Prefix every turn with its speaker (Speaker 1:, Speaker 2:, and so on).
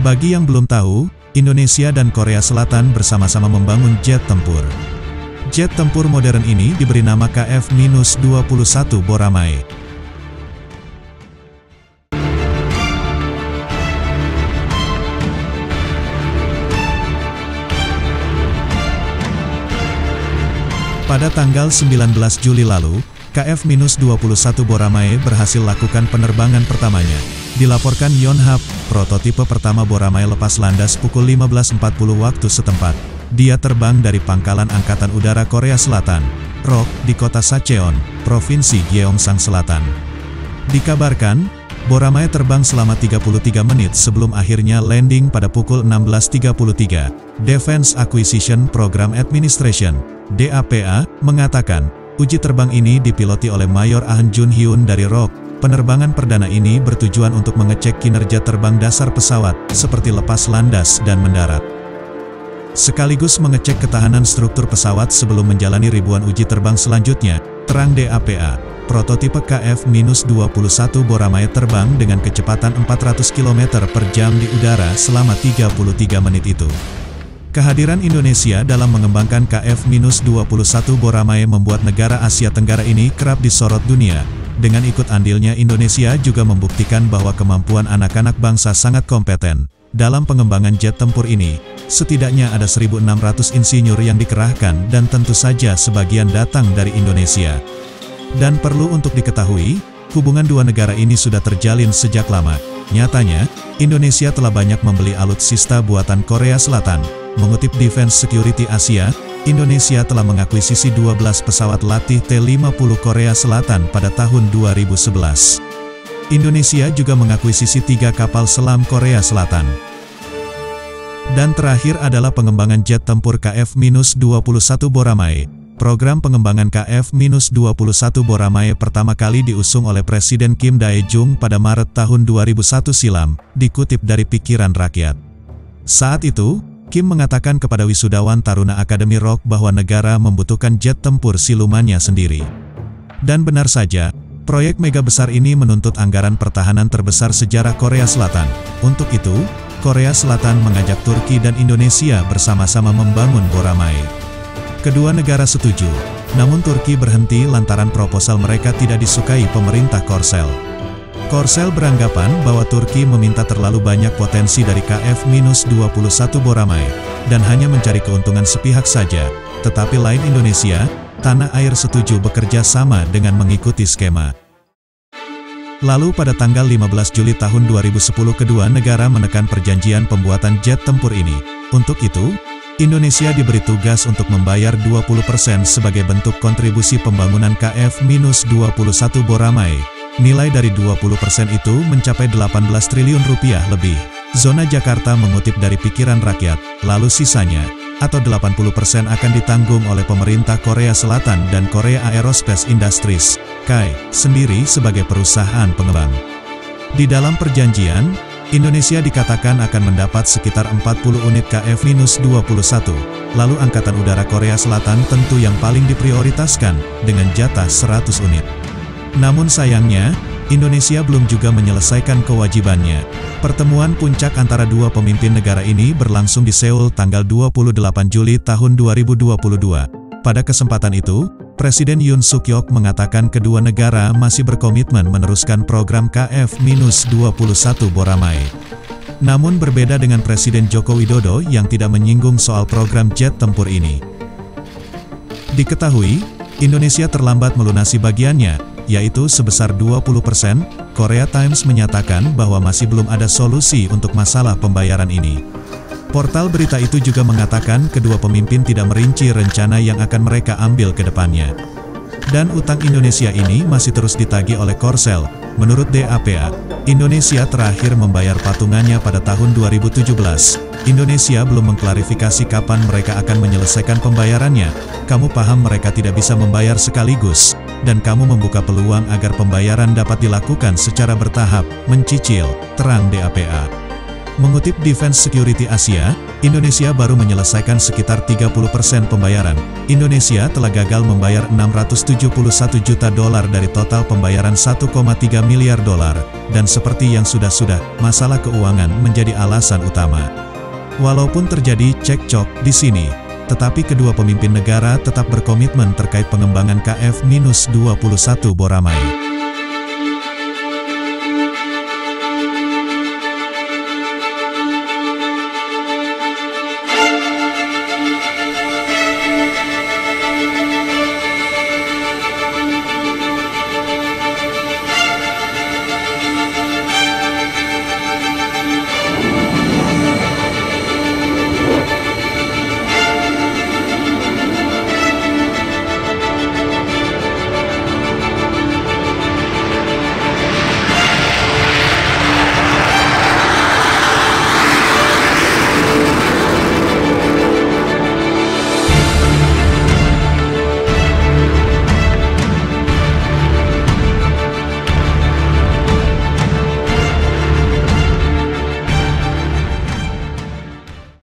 Speaker 1: Bagi yang belum tahu, Indonesia dan Korea Selatan bersama-sama membangun jet tempur. Jet tempur modern ini diberi nama KF-21 Boramae. Pada tanggal 19 Juli lalu, KF-21 Boramae berhasil lakukan penerbangan pertamanya. Dilaporkan Yonhap, prototipe pertama Boramae lepas landas pukul 15.40 waktu setempat. Dia terbang dari Pangkalan Angkatan Udara Korea Selatan, ROK, di kota Sacheon, Provinsi Gyeongsang Selatan. Dikabarkan, Boramae terbang selama 33 menit sebelum akhirnya landing pada pukul 16.33. Defense Acquisition Program Administration, DAPA, mengatakan, uji terbang ini dipiloti oleh Mayor Ahn Jun-hyun dari ROK. Penerbangan perdana ini bertujuan untuk mengecek kinerja terbang dasar pesawat, seperti lepas landas dan mendarat. Sekaligus mengecek ketahanan struktur pesawat sebelum menjalani ribuan uji terbang selanjutnya, terang DAPA. Prototipe KF-21 Boramae terbang dengan kecepatan 400 km per jam di udara selama 33 menit itu. Kehadiran Indonesia dalam mengembangkan KF-21 Boramae membuat negara Asia Tenggara ini kerap disorot dunia. Dengan ikut andilnya Indonesia juga membuktikan bahwa kemampuan anak-anak bangsa sangat kompeten. Dalam pengembangan jet tempur ini, setidaknya ada 1.600 insinyur yang dikerahkan dan tentu saja sebagian datang dari Indonesia. Dan perlu untuk diketahui, hubungan dua negara ini sudah terjalin sejak lama. Nyatanya, Indonesia telah banyak membeli alutsista buatan Korea Selatan. Mengutip Defense Security Asia, Indonesia telah mengakuisisi 12 pesawat latih T-50 Korea Selatan pada tahun 2011. Indonesia juga mengakuisisi 3 kapal selam Korea Selatan. Dan terakhir adalah pengembangan jet tempur KF-21 Boramae. Program pengembangan KF-21 Boramae pertama kali diusung oleh Presiden Kim Dae-jung pada Maret tahun 2001 silam, dikutip dari Pikiran Rakyat. Saat itu, Kim mengatakan kepada wisudawan Taruna Akademi ROK bahwa negara membutuhkan jet tempur silumannya sendiri. Dan benar saja, proyek mega besar ini menuntut anggaran pertahanan terbesar sejarah Korea Selatan. Untuk itu, Korea Selatan mengajak Turki dan Indonesia bersama-sama membangun Boramae. Kedua negara setuju, namun Turki berhenti lantaran proposal mereka tidak disukai pemerintah Korsel. Korsel beranggapan bahwa Turki meminta terlalu banyak potensi dari KF-21 Boramae, dan hanya mencari keuntungan sepihak saja, tetapi lain Indonesia, tanah air setuju bekerja sama dengan mengikuti skema. Lalu pada tanggal 15 Juli tahun 2010 kedua negara menekan perjanjian pembuatan jet tempur ini. Untuk itu, Indonesia diberi tugas untuk membayar 20% sebagai bentuk kontribusi pembangunan KF-21 Boramae. Nilai dari 20% itu mencapai 18 triliun rupiah lebih. Zona Jakarta mengutip dari Pikiran Rakyat, lalu sisanya, atau 80% akan ditanggung oleh pemerintah Korea Selatan dan Korea Aerospace Industries, KAI, sendiri sebagai perusahaan pengembang. Di dalam perjanjian, Indonesia dikatakan akan mendapat sekitar 40 unit KF-21, lalu Angkatan Udara Korea Selatan tentu yang paling diprioritaskan, dengan jatah 100 unit. Namun sayangnya, Indonesia belum juga menyelesaikan kewajibannya. Pertemuan puncak antara dua pemimpin negara ini berlangsung di Seoul tanggal 28 Juli tahun 2022. Pada kesempatan itu, Presiden Yoon Suk-yeol mengatakan kedua negara masih berkomitmen meneruskan program KF-21 Boramae. Namun berbeda dengan Presiden Joko Widodo yang tidak menyinggung soal program jet tempur ini. Diketahui, Indonesia terlambat melunasi bagiannya, yaitu sebesar 20%, Korea Times menyatakan bahwa masih belum ada solusi untuk masalah pembayaran ini. Portal berita itu juga mengatakan kedua pemimpin tidak merinci rencana yang akan mereka ambil ke depannya. Dan utang Indonesia ini masih terus ditagih oleh Korsel. Menurut DAPA, Indonesia terakhir membayar patungannya pada tahun 2017. Indonesia belum mengklarifikasi kapan mereka akan menyelesaikan pembayarannya. Kamu paham mereka tidak bisa membayar sekaligus, dan kamu membuka peluang agar pembayaran dapat dilakukan secara bertahap, mencicil, terang DAPA. Mengutip Defense Security Asia, Indonesia baru menyelesaikan sekitar 30% pembayaran. Indonesia telah gagal membayar 671 juta dolar dari total pembayaran 1,3 miliar dolar, dan seperti yang sudah-sudah, masalah keuangan menjadi alasan utama. Walaupun terjadi cekcok di sini, tetapi kedua pemimpin negara tetap berkomitmen terkait pengembangan KF-21 Boramae.